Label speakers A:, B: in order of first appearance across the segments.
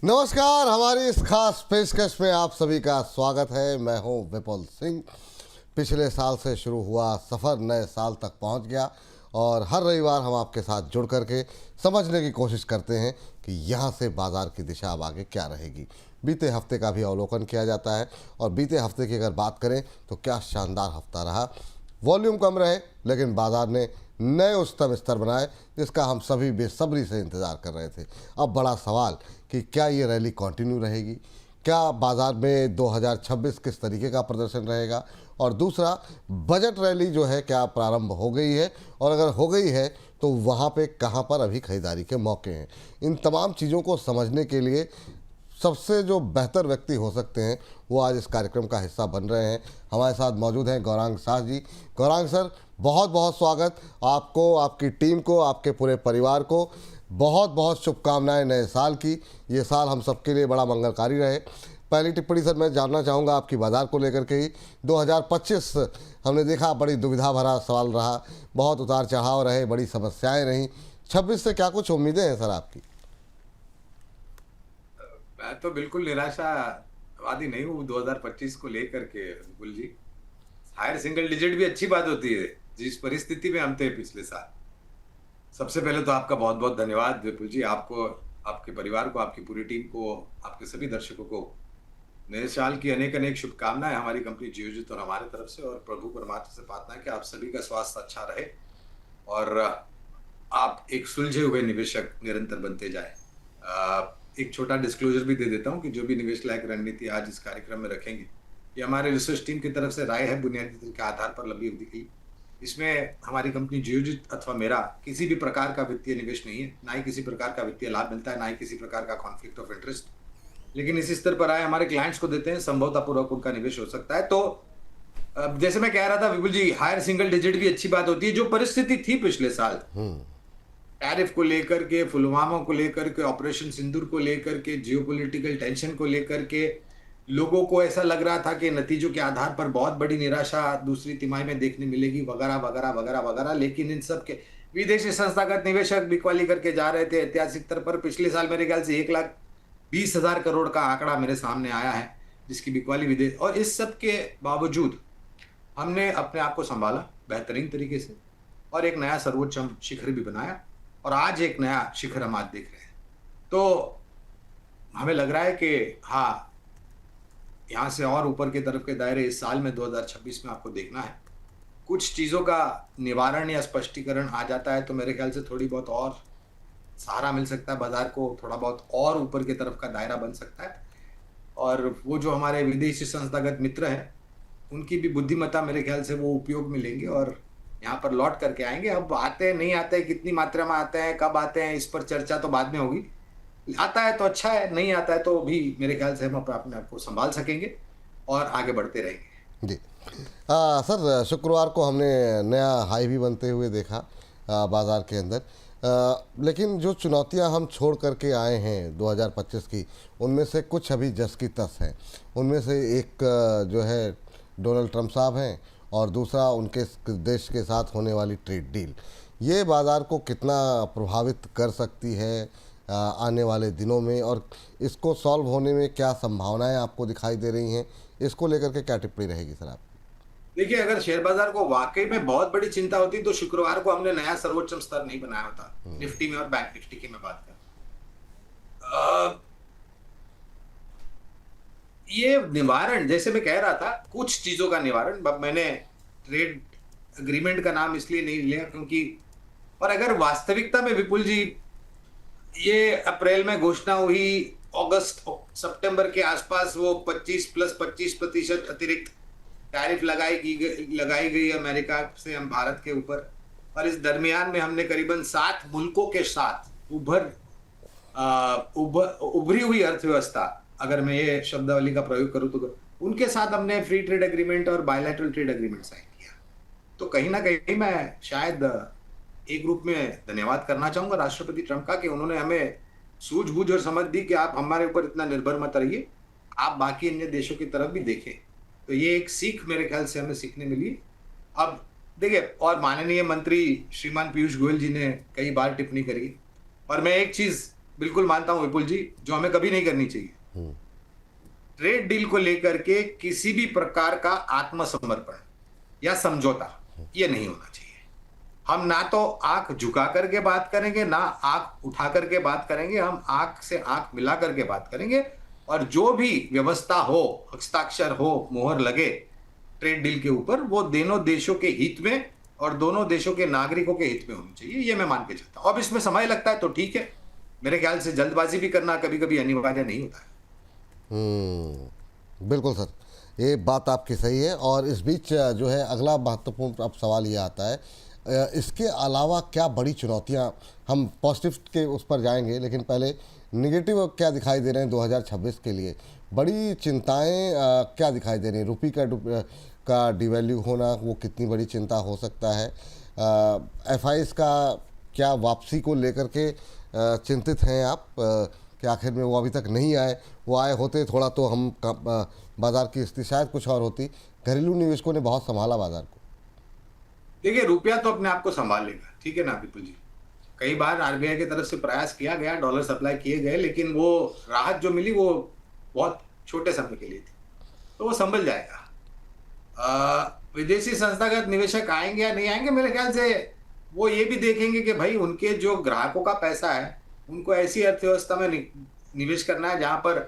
A: नमस्कार, हमारी इस खास पेशकश में आप सभी का स्वागत है। मैं हूं विपुल सिंह। पिछले साल से शुरू हुआ सफ़र नए साल तक पहुंच गया और हर रविवार हम आपके साथ जुड़ करके समझने की कोशिश करते हैं कि यहां से बाज़ार की दिशा अब आगे क्या रहेगी। बीते हफ्ते का भी अवलोकन किया जाता है और बीते हफ्ते की अगर बात करें तो क्या शानदार हफ्ता रहा। वॉल्यूम कम रहे लेकिन बाज़ार ने नए उच्चतम स्तर बनाए जिसका हम सभी बेसब्री से इंतज़ार कर रहे थे। अब बड़ा सवाल कि क्या ये रैली कंटिन्यू रहेगी, क्या बाज़ार में 2026 किस तरीके का प्रदर्शन रहेगा, और दूसरा बजट रैली जो है क्या प्रारंभ हो गई है, और अगर हो गई है तो वहाँ पे कहाँ पर अभी खरीदारी के मौके हैं। इन तमाम चीज़ों को समझने के लिए सबसे जो बेहतर व्यक्ति हो सकते हैं वो आज इस कार्यक्रम का हिस्सा बन रहे हैं। हमारे साथ मौजूद हैं गौरांग शाह जी। गौरांग सर, बहुत बहुत स्वागत आपको, आपकी टीम को, आपके पूरे परिवार को। बहुत बहुत शुभकामनाएं नए साल की। ये साल हम सबके लिए बड़ा मंगलकारी रहे। पहली टिप्पणी सर मैं जानना चाहूँगा आपकी बाज़ार को लेकर के ही। 2025 हमने देखा बड़ी दुविधा भरा साल रहा, बहुत उतार चढ़ाव रहे, बड़ी समस्याएं रहीं। 26 से क्या कुछ उम्मीदें हैं सर आपकी?
B: मैं तो बिल्कुल निराशावादी नहीं हूँ 2025 को लेकर के विपुल जी। हायर सिंगल डिजिट भी अच्छी बात होती है जिस परिस्थिति में हम थे पिछले साल। सबसे पहले तो आपका बहुत बहुत धन्यवाद विपुल जी, आपको, आपके परिवार को, आपकी पूरी टीम को, आपके सभी दर्शकों को नए साल की अनेक अनेक शुभकामनाएं हमारी कंपनी जियोजित और हमारे तरफ से। और प्रभु परमात्मा से प्रार्थना है कि आप सभी का स्वास्थ्य अच्छा रहे और आप एक सुलझे हुए निवेशक निरंतर बनते जाए। एक छोटा डिस्क्लोजर भी दे देता हूं कि जो भी निवेश लायक रणनीति आज इस कार्यक्रम में रखेंगे ये हमारे रिसर्च टीम की तरफ से राय है, बुनियादी के आधार पर लंबी अवधि की। इसमें हमारी कंपनी जियोजित अथवा मेरा किसी भी प्रकार का वित्तीय निवेश नहीं है, ना ही किसी प्रकार का वित्तीय लाभ मिलता है, ना ही किसी प्रकार का कॉन्फ्लिक्ट ऑफ इंटरेस्ट। लेकिन इस स्तर पर आए हमारे क्लाइंट्स को देते हैं, संभवतापूर्वक उनका निवेश हो सकता है। तो जैसे मैं कह रहा था विपुल जी, हायर सिंगल डिजिट भी अच्छी बात होती है। जो परिस्थिति थी पिछले साल टैरिफ को लेकर के, पुलवामा को लेकर के, ऑपरेशन सिंदूर को लेकर के, जियोपॉलिटिकल टेंशन को लेकर के, लोगों को ऐसा लग रहा था कि नतीजों के आधार पर बहुत बड़ी निराशा दूसरी तिमाही में देखने मिलेगी, वगैरह वगैरह वगैरह वगैरह। लेकिन इन सब के विदेशी संस्थागत निवेशक बिकवाली करके जा रहे थे ऐतिहासिक स्तर पर। पिछले साल मेरे ख्याल से 1,20,000 करोड़ का आंकड़ा मेरे सामने आया है जिसकी बिकवाली विदेश। और इस सब के बावजूद हमने अपने आप को संभाला बेहतरीन तरीके से और एक नया सर्वोच्चम शिखर भी बनाया और आज एक नया शिखर हम आज देख रहे हैं। तो हमें लग रहा है कि हाँ, यहाँ से और ऊपर की तरफ के दायरे इस साल में 2026 में आपको देखना है। कुछ चीज़ों का निवारण या स्पष्टीकरण आ जाता है तो मेरे ख्याल से थोड़ी बहुत और सहारा मिल सकता है बाजार को, थोड़ा बहुत और ऊपर की तरफ का दायरा बन सकता है। और वो जो हमारे विदेशी संस्थागत मित्र हैं उनकी भी बुद्धिमत्ता मेरे ख्याल से वो उपयोग में लेंगे और यहाँ पर लौट करके आएंगे। अब आते हैं, नहीं आते हैं, कितनी मात्रा में आते हैं, कब आते हैं, इस पर चर्चा तो बाद में होगी। आता है तो अच्छा है, नहीं आता है तो भी मेरे ख्याल से हम अपने आप को संभाल सकेंगे और आगे बढ़ते रहेंगे।
A: जी सर, शुक्रवार को हमने नया हाई भी बनते हुए देखा बाज़ार के अंदर। लेकिन जो चुनौतियां हम छोड़ करके आए हैं 2025 की, उनमें से कुछ अभी जस की तस हैं। उनमें से एक जो है डोनाल्ड ट्रंप साहब हैं और दूसरा उनके देश के साथ होने वाली ट्रेड डील। ये बाज़ार को कितना प्रभावित कर सकती है आने वाले दिनों में, और इसको सॉल्व होने में क्या संभावनाएं आपको दिखाई दे रही हैं? इसको लेकर के क्या टिप्पणी रहेगी सर आप?
B: देखिए, अगर शेयर बाजार को वाकई में बहुत बड़ी चिंता होती तो शुक्रवार को हमने नया सर्वोच्चम स्तर नहीं बनाया होता निफ्टी में और बैंक निफ्टी की मैं बात कर। ये निवारण, जैसे मैं कह रहा था, कुछ चीजों का निवारण। अब मैंने ट्रेड एग्रीमेंट का नाम इसलिए नहीं लिया क्योंकि, और अगर वास्तविकता में विपुल जी ये अप्रैल में घोषणा हुई, अगस्त सितंबर के आसपास वो 25+25% अतिरिक्त टैरिफ लगाई गई अमेरिका से हम भारत के ऊपर। और इस दरमियान में हमने करीबन 7 मुल्कों के साथ उभरी हुई अर्थव्यवस्था, अगर मैं ये शब्दावली का प्रयोग करूं तो, उनके साथ हमने फ्री ट्रेड एग्रीमेंट और बायलैटरल ट्रेड एग्रीमेंट साइन किया। तो कहीं ना कहीं मैं शायद एक रूप में धन्यवाद करना चाहूंगा राष्ट्रपति ट्रंप का कि उन्होंने हमें सूझबूझ और समझ दी कि आप हमारे ऊपर इतना निर्भर मत रहिए, आप बाकी अन्य देशों की तरफ भी देखें। तो ये एक सीख मेरे ख्याल से हमें सीखने मिली। अब देखिए, और माननीय मंत्री श्रीमान पीयूष गोयल जी ने कई बार टिप्पणी करी, और मैं एक चीज बिल्कुल मानता हूं विपुल जी, जो हमें कभी नहीं करनी चाहिए। ट्रेड डील को लेकर के किसी भी प्रकार का आत्मसमर्पण या समझौता ये नहीं होना चाहिए। हम ना तो आंख झुका करके बात करेंगे, ना आंख उठा करके बात करेंगे, हम आंख से आंख मिला करके बात करेंगे। और जो भी व्यवस्था हो, हस्ताक्षर हो, मोहर लगे ट्रेड डील के ऊपर, वो दोनों देशों के हित में और दोनों देशों के नागरिकों के हित में होनी चाहिए, ये मैं मान के चलता हूं। अब इसमें समय लगता है तो ठीक है, मेरे ख्याल से जल्दबाजी भी करना कभी कभी अनिवार्य नहीं होता है।
A: बिल्कुल सर, ये बात आपकी सही है। और इस बीच जो है अगला महत्वपूर्ण अब सवाल ये आता है, इसके अलावा क्या बड़ी चुनौतियां, हम पॉजिटिव के उस पर जाएंगे लेकिन पहले निगेटिव क्या दिखाई दे रहे हैं 2026 के लिए? बड़ी चिंताएं क्या दिखाई दे रही हैं? रुपये का डिवैल्यू होना, वो कितनी बड़ी चिंता हो सकता है? एफआईएस का क्या वापसी को लेकर के चिंतित हैं आप कि आखिर में वो अभी तक नहीं आए? वो आए होते थोड़ा तो हम बाज़ार की स्थिति शायद कुछ और होती। घरेलू निवेशकों ने बहुत संभाला बाज़ार को।
B: देखिए, रुपया तो अपने आप को संभाल लेगा, ठीक है ना विपुल जी। कई बार आरबीआई की तरफ से प्रयास किया गया, डॉलर सप्लाई किए गए, लेकिन वो राहत जो मिली वो बहुत छोटे समय के लिए थी, तो वो संभल जाएगा। विदेशी संस्थागत निवेशक आएंगे या नहीं आएंगे, मेरे ख्याल से वो ये भी देखेंगे कि भाई उनके जो ग्राहकों का पैसा है उनको ऐसी अर्थव्यवस्था में निवेश करना है जहां पर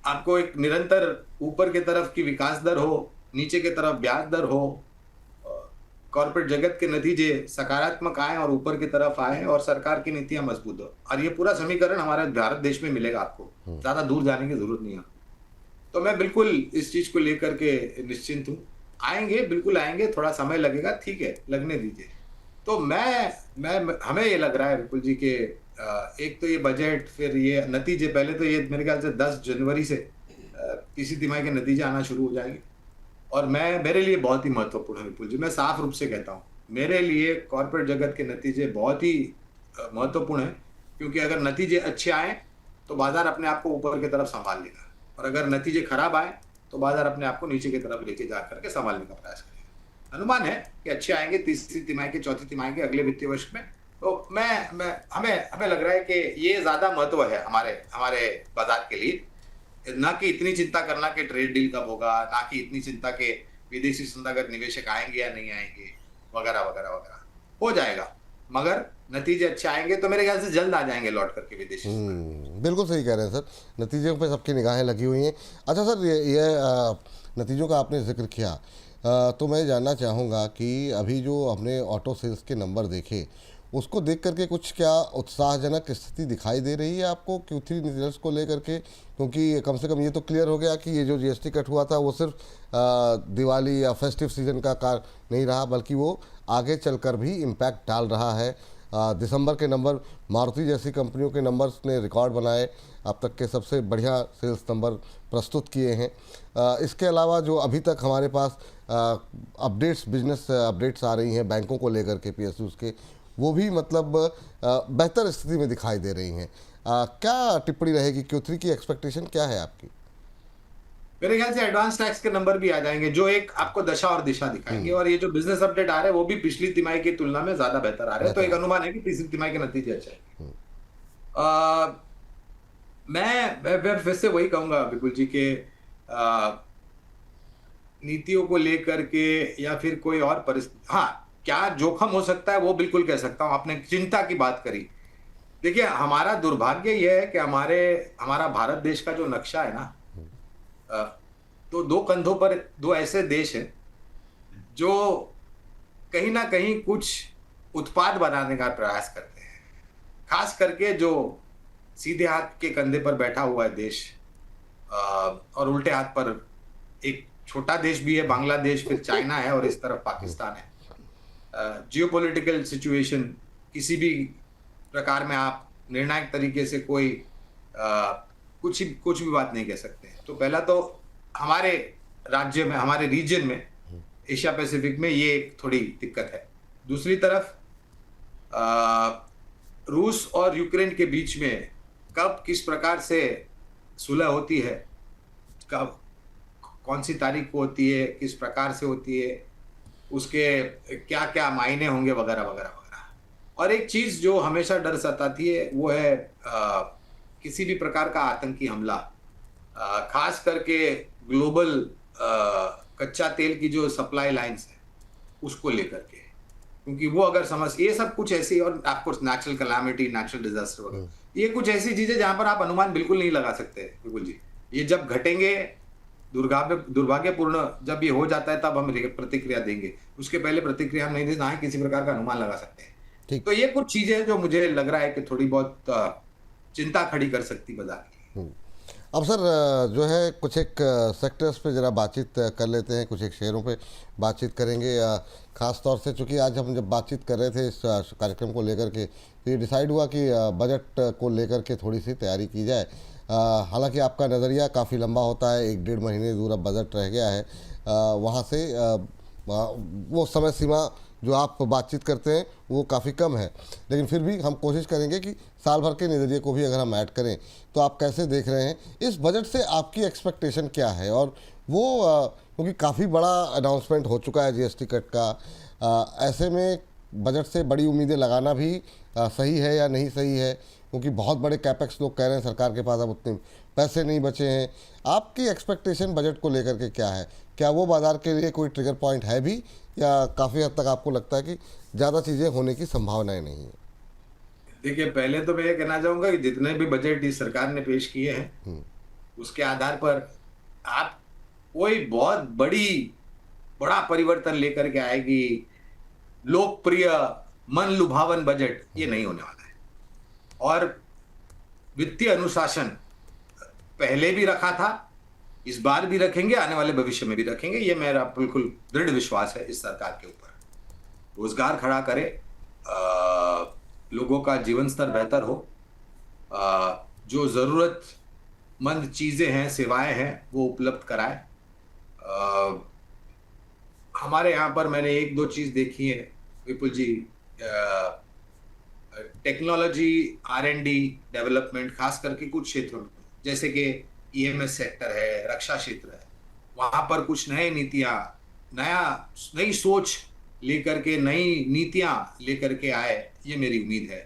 B: आपको एक निरंतर ऊपर की तरफ की विकास दर हो, नीचे की तरफ ब्याज दर हो, कॉर्पोरेट जगत के नतीजे सकारात्मक आए और ऊपर की तरफ आए, और सरकार की नीतियां मजबूत हो। और ये पूरा समीकरण हमारे भारत देश में मिलेगा, आपको ज्यादा दूर जाने की जरूरत नहीं है। तो मैं बिल्कुल इस चीज को लेकर के निश्चिंत हूँ। आएंगे, बिल्कुल आएंगे, थोड़ा समय लगेगा, ठीक है, लगने दीजिए। तो मैं हमें ये लग रहा है विपुल जी के एक तो ये बजट, फिर ये नतीजे, पहले तो ये मेरे ख्याल से 10 जनवरी से तीसरी तिमाही के नतीजे आना शुरू हो जाएंगे। और मेरे लिए बहुत ही महत्वपूर्ण है विपुल जी, मैं साफ रूप से कहता हूँ, मेरे लिए कॉर्पोरेट जगत के नतीजे बहुत ही महत्वपूर्ण है। क्योंकि अगर नतीजे अच्छे आए तो बाजार अपने आप को ऊपर की तरफ संभाल लेगा, और अगर नतीजे खराब आए तो बाजार अपने आप को नीचे की तरफ लेके जा करके संभालने का प्रयास करेगा। अनुमान है कि अच्छे आएंगे तीसरी तिमाही के, चौथी तिमाही के, अगले वित्तीय वर्ष में। तो हमें लग रहा है कि ये ज्यादा महत्व है हमारे बाजार के लिए, ना कि इतनी चिंता करना कि ट्रेड डील कब होगा, ना कि इतनी चिंता कि विदेशी संस्थागत निवेशक आएंगे या नहीं आएंगे, वगैरह वगैरह वगैरह। हो जाएगा, मगर नतीजे अच्छे आएंगे तो मेरे ख्याल से जल्द आ जाएंगे लौट करके विदेशी।
A: बिल्कुल सही कह रहे हैं सर, नतीजों पे सबकी निगाहें लगी हुई हैं। अच्छा सर, ये नतीजों का आपने जिक्र किया, तो मैं जानना चाहूँगा कि अभी जो हमने ऑटो सेल्स के नंबर देखे, उसको देख करके कुछ क्या उत्साहजनक स्थिति दिखाई दे रही है आपको Q3 रिजल्ट्स को लेकर के? क्योंकि कम से कम ये तो क्लियर हो गया कि ये जो जीएसटी कट हुआ था वो सिर्फ दिवाली या फेस्टिव सीजन का कार नहीं रहा, बल्कि वो आगे चलकर भी इम्पैक्ट डाल रहा है। दिसंबर के नंबर मारुति जैसी कंपनियों के नंबर्स ने रिकॉर्ड बनाए, अब तक के सबसे बढ़िया सेल्स नंबर प्रस्तुत किए हैं। इसके अलावा जो अभी तक हमारे पास अपडेट्स, बिजनेस अपडेट्स आ रही हैं बैंकों को लेकर के, PSUs के, वो भी मतलब बेहतर स्थिति में दिखाई दे रही हैं। क्या टिप्पणी रहेगी? Q3 की एक्सपेक्टेशन क्या है आपकी?
B: मेरे ख्याल से एडवांस टैक्स के नंबर भी आ जाएंगे, जो एक आपको दशा और दिशा दिखाएंगे। और ये जो बिजनेस अपडेट आ रहे हैं वो भी पिछली तिमाही की तुलना में ज्यादा बेहतर आ रहे हैं। तो एक अनुमान है कि तीसरी तिमाही के नतीजे अच्छे आएंगे। मैं फिर से वही कहूंगा विपुल जी के नीतियों को लेकर के या फिर कोई और परिस्थिति, हाँ, क्या जोखिम हो सकता है वो बिल्कुल कह सकता हूं। आपने चिंता की बात करी, देखिए हमारा दुर्भाग्य यह है कि हमारा भारत देश का जो नक्शा है ना, तो दो कंधों पर दो ऐसे देश हैं जो कहीं ना कहीं कुछ उत्पाद बनाने का प्रयास करते हैं। खास करके जो सीधे हाथ के कंधे पर बैठा हुआ है देश, और उल्टे हाथ पर एक छोटा देश भी है बांग्लादेश, फिर चाइना है, और इस तरफ पाकिस्तान है। जियोपॉलिटिकल सिचुएशन, किसी भी प्रकार में आप निर्णायक तरीके से कोई कुछ भी बात नहीं कह सकते। तो पहला तो हमारे राज्य में, हमारे रीजन में, एशिया पैसिफिक में ये थोड़ी दिक्कत है। दूसरी तरफ रूस और यूक्रेन के बीच में कब किस प्रकार से सुलह होती है, कब कौन सी तारीख को होती है, किस प्रकार से होती है, उसके क्या क्या मायने होंगे, वगैरह वगैरह वगैरह। और एक चीज जो हमेशा डर सताती है वो है किसी भी प्रकार का आतंकी हमला, खास करके ग्लोबल कच्चा तेल की जो सप्लाई लाइंस है उसको लेकर के, क्योंकि वो अगर समझ ये सब कुछ ऐसी, और of course natural calamity, natural disaster वगैरह, ये कुछ ऐसी चीजें जहां पर आप अनुमान बिल्कुल नहीं लगा सकते बिल्कुल जी। ये जब घटेंगे, दुर्भाग्यपूर्ण जब ये हो जाता है तब हम प्रतिक्रिया देंगे, उसके पहले प्रतिक्रिया हम नहीं दे, ना ही किसी प्रकार का अनुमान लगा सकते हैं।
A: ठीक।
B: तो ये कुछ चीजें जो मुझे लग रहा है कि थोड़ी बहुत चिंता खड़ी कर सकती बाजार की।
A: अब सर जो है कुछ एक सेक्टर्स पे ज़रा बातचीत कर लेते हैं, कुछ एक शेयरों पे बातचीत करेंगे। ख़ास तौर से चूँकि आज हम जब बातचीत कर रहे थे इस कार्यक्रम को लेकर के, तो ये डिसाइड हुआ कि बजट को लेकर के थोड़ी सी तैयारी की जाए। हालांकि आपका नज़रिया काफ़ी लंबा होता है, 1-1.5 महीने दूर अब बजट रह गया है, वहाँ से वो समय सीमा जो आप बातचीत करते हैं वो काफ़ी कम है, लेकिन फिर भी हम कोशिश करेंगे कि साल भर के नज़रिए को भी अगर हम ऐड करें तो आप कैसे देख रहे हैं इस बजट से, आपकी एक्सपेक्टेशन क्या है? और वो क्योंकि काफ़ी बड़ा अनाउंसमेंट हो चुका है जीएसटी कट का, ऐसे में बजट से बड़ी उम्मीदें लगाना भी सही है या नहीं सही है? क्योंकि बहुत बड़े कैपेक्स लोग कह रहे हैं सरकार के पास अब उतने पैसे नहीं बचे हैं। आपकी एक्सपेक्टेशन बजट को लेकर के क्या है? क्या वो बाज़ार के लिए कोई ट्रिगर पॉइंट है भी, या काफ़ी हद तक आपको लगता है कि ज़्यादा चीज़ें होने की संभावनाएं नहीं है?
B: देखिए, पहले तो मैं ये कहना चाहूंगा कि जितने भी बजट इस सरकार ने पेश किए हैं उसके आधार पर आप कोई बहुत बड़ा परिवर्तन लेकर के आएगी, लोकप्रिय मन लुभावन बजट ये नहीं होने वाला है। और वित्तीय अनुशासन पहले भी रखा था, इस बार भी रखेंगे, आने वाले भविष्य में भी रखेंगे, ये मेरा बिल्कुल दृढ़ विश्वास है इस सरकार के ऊपर। रोजगार खड़ा करे, लोगों का जीवन स्तर बेहतर हो, जो जरूरतमंद चीजें हैं, सेवाएं हैं, वो उपलब्ध कराए। हमारे यहाँ पर मैंने 1-2 चीज देखी है विपुल जी, टेक्नोलॉजी R&D डेवलपमेंट, खास करके कुछ क्षेत्रों में, जैसे कि EMS सेक्टर है, रक्षा क्षेत्र है, वहां पर कुछ नए नीतियां, नई सोच लेकर के, नई नीतियां लेकर के आए, ये मेरी उम्मीद है।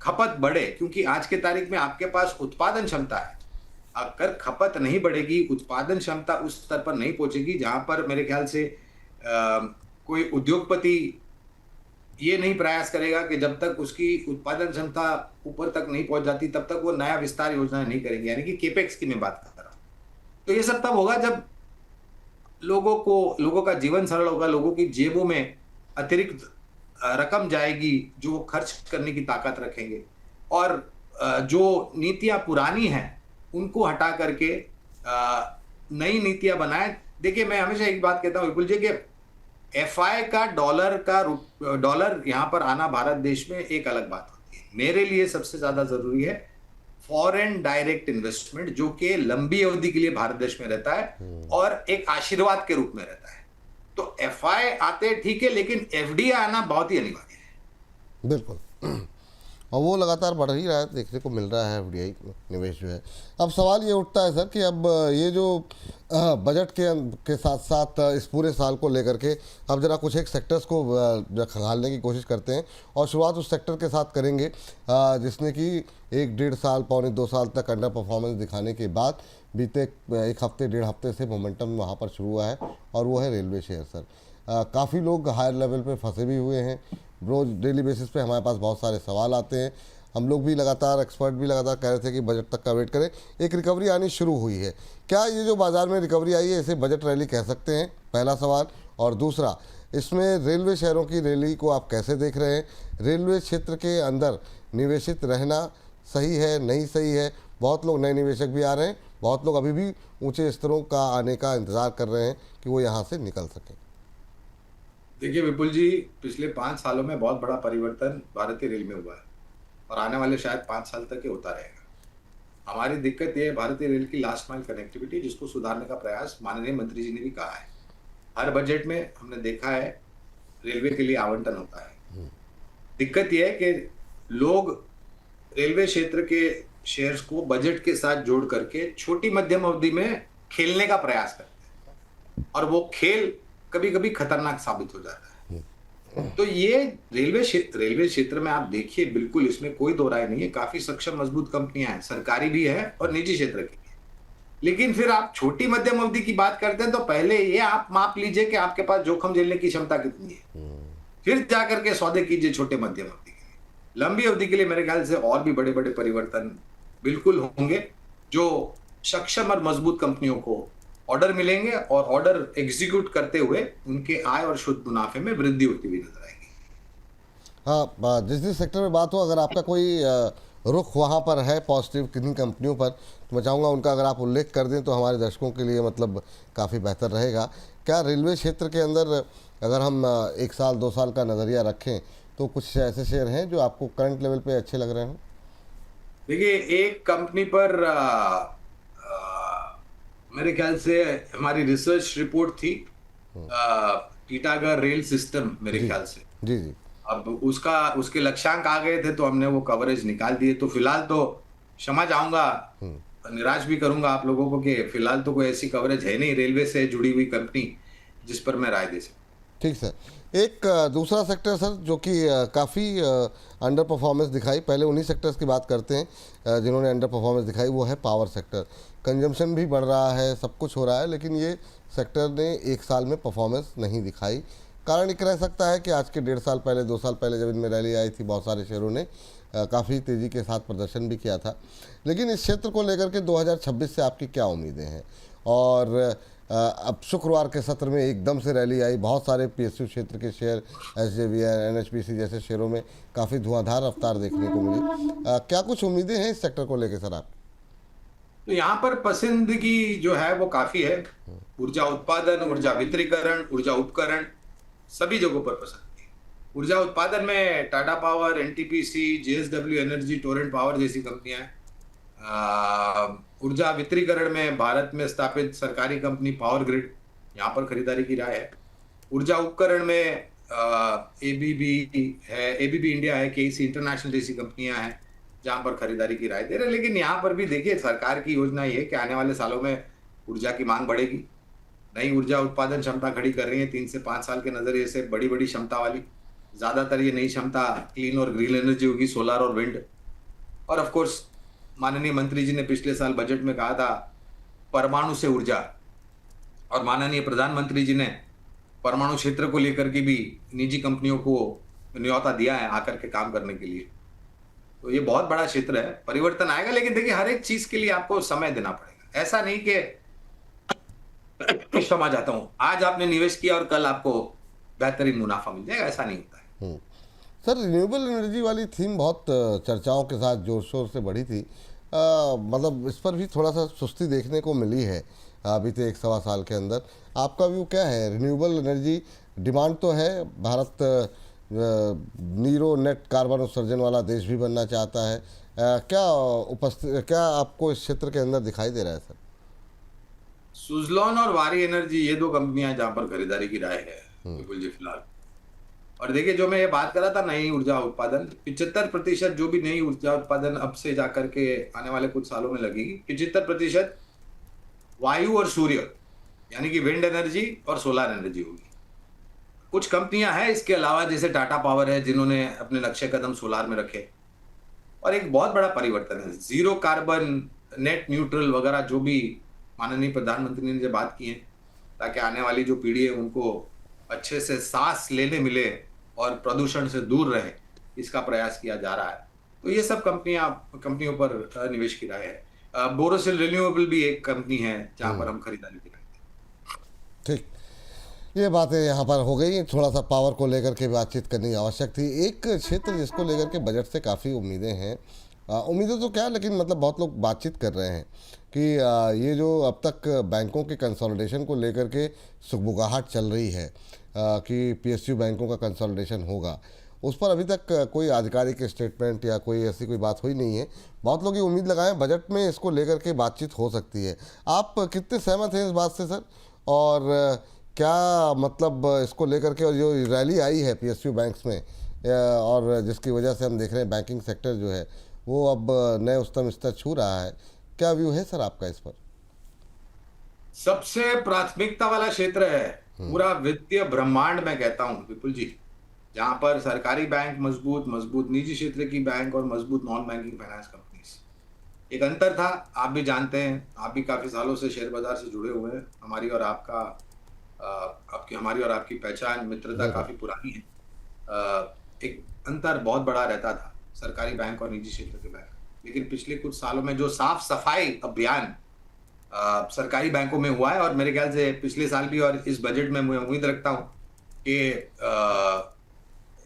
B: खपत बढ़े, क्योंकि आज के तारीख में आपके पास उत्पादन क्षमता है, अगर खपत नहीं बढ़ेगी, उत्पादन क्षमता उस स्तर पर नहीं पहुंचेगी जहां पर मेरे ख्याल से कोई उद्योगपति ये नहीं प्रयास करेगा कि जब तक उसकी उत्पादन क्षमता ऊपर तक नहीं पहुंच जाती तब तक वो नया विस्तार योजना नहीं करेंगे, यानी कि केपेक्स की मैं बात कर रहा हूं। तो ये सब तब होगा जब लोगों का जीवन सरल होगा, लोगों की जेबों में अतिरिक्त रकम जाएगी जो वो खर्च करने की ताकत रखेंगे, और जो नीतियां पुरानी हैं उनको हटा करके नई नीतियां बनाए। देखिए, मैं हमेशा एक बात कहता हूं विपुल जी कि FI का डॉलर यहां पर आना भारत देश में एक अलग बात होती है। मेरे लिए सबसे ज्यादा जरूरी है फॉरेन डायरेक्ट इन्वेस्टमेंट, जो कि लंबी अवधि के लिए भारत देश में रहता है और एक आशीर्वाद के रूप में रहता है। तो FI आते ठीक है, लेकिन FDI आना बहुत ही अनिवार्य है।
A: बिल्कुल, और वो लगातार बढ़ ही रहा है, देखने को मिल रहा है FDI निवेश जो है। अब सवाल ये उठता है सर कि अब ये जो बजट के साथ साथ इस पूरे साल को लेकर के अब जरा कुछ एक सेक्टर्स को खंगालने की कोशिश करते हैं, और शुरुआत उस सेक्टर के साथ करेंगे जिसने कि 1-1.5 साल, पौने 2 साल तक अंडर परफॉर्मेंस दिखाने के बाद बीते 1 हफ्ते 1.5 हफ्ते से मोमेंटम वहाँ पर शुरू हुआ है, और वो है रेलवे शेयर सर। काफ़ी लोग हायर लेवल पे फंसे भी हुए हैं, रोज़ डेली बेसिस पे हमारे पास बहुत सारे सवाल आते हैं। हम लोग भी लगातार, एक्सपर्ट भी लगातार कह रहे थे कि बजट तक का वेट करें, एक रिकवरी आनी शुरू हुई है। क्या ये जो बाज़ार में रिकवरी आई है इसे बजट रैली कह सकते हैं? पहला सवाल। और दूसरा, इसमें रेलवे शेयरों की रैली को आप कैसे देख रहे हैं? रेलवे क्षेत्र के अंदर निवेशित रहना सही है, नहीं सही है? बहुत लोग नए निवेशक भी आ रहे हैं, बहुत लोग अभी भी ऊँचे स्तरों का आने का इंतज़ार कर रहे हैं कि वो यहाँ से निकल सकें।
B: देखिए विपुल जी, पिछले 5 सालों में बहुत बड़ा परिवर्तन भारतीय रेल में हुआ है, और आने वाले शायद 5 साल तक ये होता रहेगा। हमारी दिक्कत ये है भारतीय रेल की लास्ट माइल कनेक्टिविटी, जिसको सुधारने का प्रयास माननीय मंत्री जी ने भी कहा है। हर बजट में हमने देखा है रेलवे के लिए आवंटन होता है। दिक्कत यह है कि लोग रेलवे क्षेत्र के शेयर्स को बजट के साथ जोड़ करके छोटी मध्यम अवधि में खेलने का प्रयास करते हैं, और वो खेल कभी कभी खतरनाक साबित हो जाता है। तो ये रेलवे क्षेत्र में आप देखिए, बिल्कुल इसमें कोई दो राय नहीं है, काफी सक्षम मजबूत कंपनियां हैं, सरकारी भी है और निजी क्षेत्र की भी है। लेकिन फिर आप छोटी मध्यम अवधि की बात करते हैं तो पहले ये आप माप लीजिए कि आपके पास जोखिम झेलने की क्षमता कितनी है, फिर जाकर के सौदे कीजिए छोटे मध्यम अवधि के लिए। लंबी अवधि के लिए मेरे ख्याल से और भी बड़े बड़े परिवर्तन बिल्कुल होंगे, जो सक्षम और मजबूत कंपनियों को ऑर्डर मिलेंगे और ऑर्डर एग्जीक्यूट करते हुए उनके आय और शुद्ध मुनाफे में वृद्धि होती हुई नजर आएगी।
A: हाँ, जिस जिस सेक्टर में बात हो, अगर आपका कोई रुख वहाँ पर है पॉजिटिव किन्हीं कंपनियों पर, तो मैं चाहूँगा उनका अगर आप उल्लेख कर दें तो हमारे दर्शकों के लिए मतलब काफ़ी बेहतर रहेगा। क्या रेलवे क्षेत्र के अंदर अगर हम 1 साल 2 साल का नज़रिया रखें तो कुछ ऐसे शेयर हैं जो आपको करंट लेवल पे अच्छे लग रहे हैं?
B: देखिए, एक कंपनी पर मेरे ख्याल से हमारी रिसर्च रिपोर्ट थी, टीटागढ़ रेल सिस्टम मेरे
A: जी
B: ख्याल से।
A: जी जी।
B: अब उसका उसके लक्ष्यांक आ गए थे तो हमने वो कवरेज निकाल दिए। तो फिलहाल तो क्षमा चाहूंगा, निराश भी करूंगा आप लोगों को कि फिलहाल तो कोई ऐसी कवरेज है नहीं रेलवे से जुड़ी हुई कंपनी जिस पर मैं राय दे सकूं।
A: ठीक सर। एक दूसरा सेक्टर सर जो कि काफ़ी अंडर परफॉर्मेंस दिखाई, पहले उन्हीं सेक्टर्स की बात करते हैं जिन्होंने अंडर परफॉर्मेंस दिखाई, वो है पावर सेक्टर। कंजम्पशन भी बढ़ रहा है, सब कुछ हो रहा है, लेकिन ये सेक्टर ने 1 साल में परफॉर्मेंस नहीं दिखाई। कारण एक रह सकता है कि आज के 1.5 साल पहले 2 साल पहले जब इनमें रैली आई थी, बहुत सारे शेयरों ने काफ़ी तेज़ी के साथ प्रदर्शन भी किया था। लेकिन इस क्षेत्र को लेकर के 2026 से आपकी क्या उम्मीदें हैं? और अब शुक्रवार के सत्र में एकदम से रैली आई, बहुत सारे पीएसयू क्षेत्र के शेयर, एसजेवीएन, एनएचपीसी जैसे शेयरों में काफ़ी धुआंधार रफ्तार देखने को मिली। क्या कुछ उम्मीदें हैं इस सेक्टर को लेकर सर आप?
B: तो यहाँ पर पसंदगी जो है वो काफी है। ऊर्जा उत्पादन, ऊर्जा वितरीकरण, ऊर्जा उपकरण, सभी जगहों पर पसंदगी है। ऊर्जा उत्पादन में Tata power, NTPC, JSW energy, Torrent power जैसी कंपनियां हैं। ऊर्जा वितरीकरण में भारत में स्थापित सरकारी कंपनी पावर ग्रिड, यहाँ पर खरीदारी की राय है। ऊर्जा उपकरण में एबीबी है, एबीबी इंडिया है, केसी इंटरनेशनल जैसी कंपनियां हैं जहां पर खरीदारी की राय दे रहे हैं। लेकिन यहाँ पर भी देखिए, सरकार की योजना ये है कि आने वाले सालों में ऊर्जा की मांग बढ़ेगी। नई ऊर्जा उत्पादन क्षमता खड़ी कर रही है 3 से 5 साल के नजरिए से, बड़ी बड़ी क्षमता वाली। ज्यादातर ये नई क्षमता क्लीन और ग्रीन एनर्जी होगी, सोलर और विंड। और ऑफ कोर्स माननीय मंत्री जी ने पिछले साल बजट में कहा था परमाणु से ऊर्जा, और माननीय प्रधानमंत्री जी ने परमाणु क्षेत्र को लेकर के भी निजी कंपनियों को न्योता दिया है आकर के काम करने के लिए। तो ये बहुत बड़ा क्षेत्र है, परिवर्तन आएगा। लेकिन देखिए, हर एक चीज के लिए आपको समय देना पड़ेगा। ऐसा नहीं कि क्षमा चाहता हूं, आज आपने निवेश किया और कल आपको बेहतरीन मुनाफा मिल जाएगा, ऐसा नहीं होता है।
A: सर, रिन्यूएबल एनर्जी वाली थीम बहुत चर्चाओं के साथ जोर शोर से बढ़ी थी। मतलब इस पर भी थोड़ा सा सुस्ती देखने को मिली है बीते 1 सवा साल के अंदर। आपका व्यू क्या है? रिन्यूएबल एनर्जी डिमांड तो है, भारत नीरो नेट कार्बन उत्सर्जन वाला देश भी बनना चाहता है। क्या आपको इस क्षेत्र के अंदर दिखाई दे रहा है सर?
B: सुजलॉन और वारी एनर्जी, ये दो कंपनियां जहां पर खरीदारी की राय है बिल्कुल जी फिलहाल। और देखिए, जो मैं ये बात कर रहा था नई ऊर्जा उत्पादन, 75% जो भी नई ऊर्जा उत्पादन अब से जाकर के आने वाले कुछ सालों में लगेगी, 75% वायु और सूर्य यानी कि विंड एनर्जी और सोलर एनर्जी होगी। कुछ कंपनियां हैं इसके अलावा, जैसे टाटा पावर है, जिन्होंने अपने नक्शे कदम सोलार में रखे। और एक बहुत बड़ा परिवर्तन है, जीरो कार्बन, नेट न्यूट्रल वगैरह, जो भी माननीय प्रधानमंत्री ने जो बात की है, ताकि आने वाली जो पीढ़ी है उनको अच्छे से सांस लेने मिले और प्रदूषण से दूर रहे, इसका प्रयास किया जा रहा है। तो ये सब कंपनियों पर निवेश की राय है। बोरोसिल रिन्यूएबल भी एक कंपनी है जहां पर हम खरीदारी करेंगे।
A: ठीक, ये बातें यहाँ पर हो गई। थोड़ा सा पावर को लेकर के बातचीत करनी आवश्यक थी। एक क्षेत्र जिसको लेकर के बजट से काफ़ी उम्मीदें हैं, उम्मीदें तो क्या, लेकिन मतलब बहुत लोग बातचीत कर रहे हैं कि ये जो अब तक बैंकों के कंसोलिडेशन को लेकर के सुगबुगाहट चल रही है कि पीएसयू बैंकों का कंसोलिडेशन होगा, उस पर अभी तक कोई आधिकारिक स्टेटमेंट या कोई ऐसी कोई बात हुई नहीं है। बहुत लोग ये उम्मीद लगाएं बजट में इसको लेकर के बातचीत हो सकती है। आप कितने सहमत हैं इस बात से सर? और क्या मतलब इसको लेकर के, और जो रैली आई है पीएसयू बैंक्स में और जिसकी वजह से हम देख रहे हैं बैंकिंग सेक्टर जो है वो अब नए उच्चतम स्तर छू रहा है, क्या व्यू है सर आपका इस पर?
B: सबसे प्राथमिकता वाला क्षेत्र है पूरा वित्तीय ब्रह्मांड, मैं कहता हूं विपुल जी। जहां पर सरकारी बैंक मजबूत, मजबूत निजी क्षेत्र की बैंक और मजबूत नॉन बैंकिंग फाइनेंस कंपनीज। एक अंतर था, आप भी जानते हैं, आप भी काफी सालों से शेयर बाजार से जुड़े हुए हैं। हमारी और आपका आपकी हमारी और आपकी पहचान, मित्रता
A: बिल्कुल।
B: काफी पुरानी है। एक अंतर बहुत बड़ा रहता था सरकारी बैंक और निजी क्षेत्र के बैंक। लेकिन पिछले कुछ सालों में जो साफ सफाई अभियान सरकारी बैंकों में हुआ है, और मेरे ख्याल से पिछले साल भी और इस बजट में मैं उम्मीद रखता हूँ कि